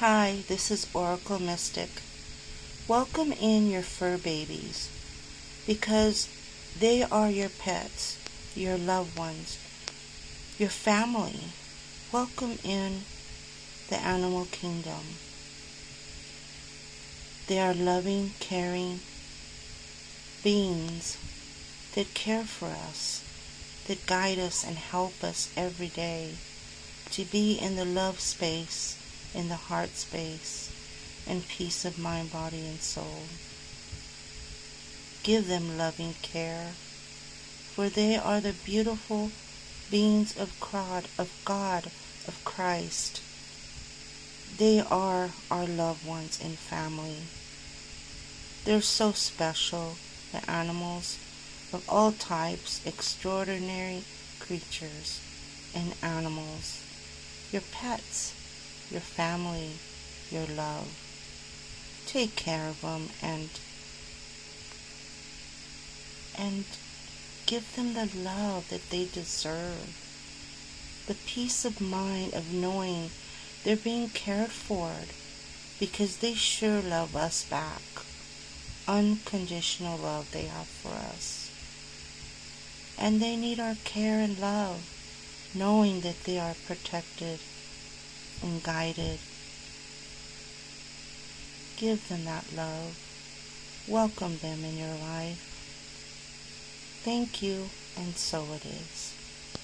Hi, this is Oracle Mystic. Welcome in your fur babies because they are your pets, your loved ones, your family. Welcome in the animal kingdom. They are loving, caring beings that care for us, that guide us and help us every day to be in the love space, in the heart space, and peace of mind, body, and soul. Give them loving care, for they are the beautiful beings of God, of Christ. They are our loved ones and family. They're so special, the animals of all types, extraordinary creatures and animals. Your pets, your family, your love. Take care of them and give them the love that they deserve. The peace of mind of knowing they're being cared for, because they sure love us back. Unconditional love they have for us. And they need our care and love, knowing that they are protected and guided. Give them that love. Welcome them in your life. Thank you, and so it is.